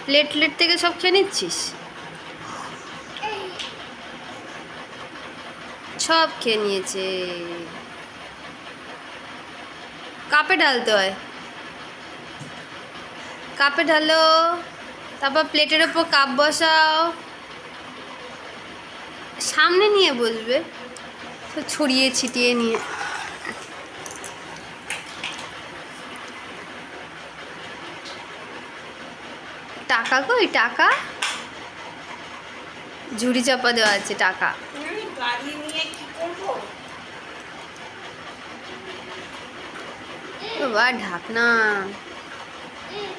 Plate থেকে সব খেয়ে নিচ্ছিস? সব খেয়ে নিয়েছে। কাপে ঢালতে হয়, কাপে ঢালো, তারপর প্লেটের ওপর কাপ বসাও, সামনে নিয়ে বসবে, ছড়িয়ে ছিটিয়ে নিয়ে। টাকা কই টাকা? ঝুড়ি চাপা দেওয়া আছে টাকা। বাবা ঢাকনা,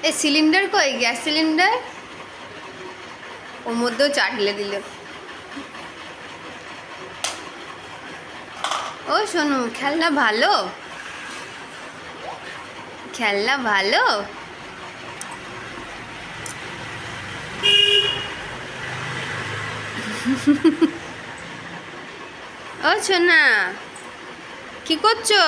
এই সিলিন্ডার কই, গ্যাস সিলিন্ডার? ওর মধ্যেও চা ঢেলে দিল। ও শোনো, খেলনা ভালো, খেলনা ভালো। ও সোনা, কি করছো?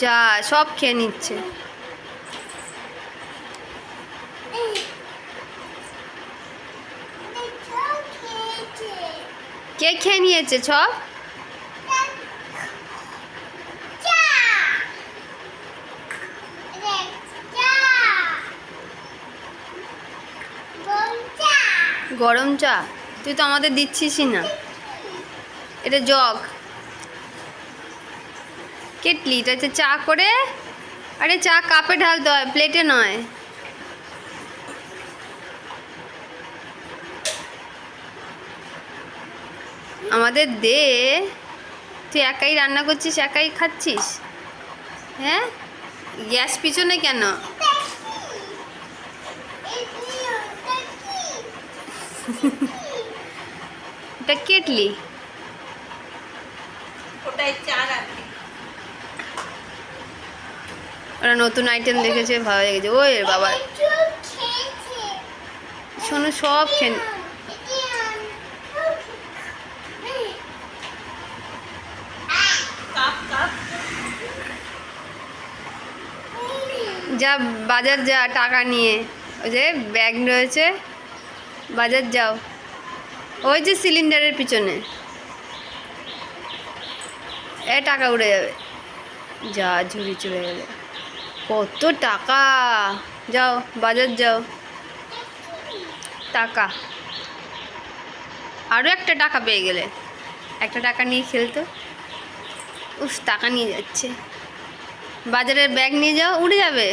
যা সব খেয়ে নিচ্ছে। কে খেয়ে নিয়েছে সব? গরম চা? তুই তো আমাদের দিচ্ছিসই না। এটা জগ, কেটলি, এটা হচ্ছে চা করে। আরে চা কাপে ঢালতে হয়, প্লেটে নয়। আমাদের দে, তুই একাই রান্না করছিস, একাই খাচ্ছিস। হ্যাঁ, গ্যাস পিছনে কেন? এটা কেটলি, ওরা নতুন আইটেম দেখেছে, ভালো লেগেছে। ওই বাবা শোনো, সব খেয়ে যা, বাজার যা টাকা নিয়ে। ওই যে ব্যাগ রয়েছে, বাজার যাও। ওই যে সিলিন্ডারের পিছনে। টাকা উড়ে যাবে। যা ঝুড়ি চলে গেলে। কত টাকা! যাও বাজার যাও। টাকা, আরও একটা টাকা পেয়ে গেলে। একটা টাকা নিয়ে খেলতো। উফ, টাকা নিয়ে যাচ্ছে। বাজারের ব্যাগ নিয়ে যাও, উড়ে যাবে।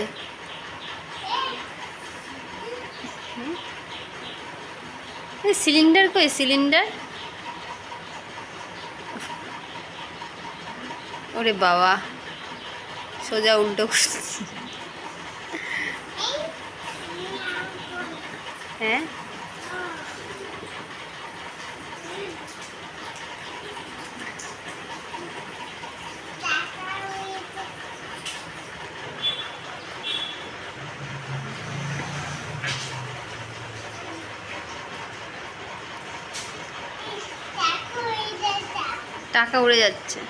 সিলিন্ডার কই, সিলিন্ডার? ওরে বাবা, সোজা উল্টো করছি। হ্যাঁ, টাকা উড়ে যাচ্ছে।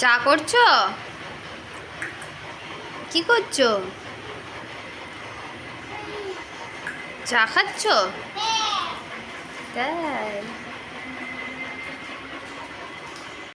চা করছো? কি করছো? চা খাচ্ছো? তাই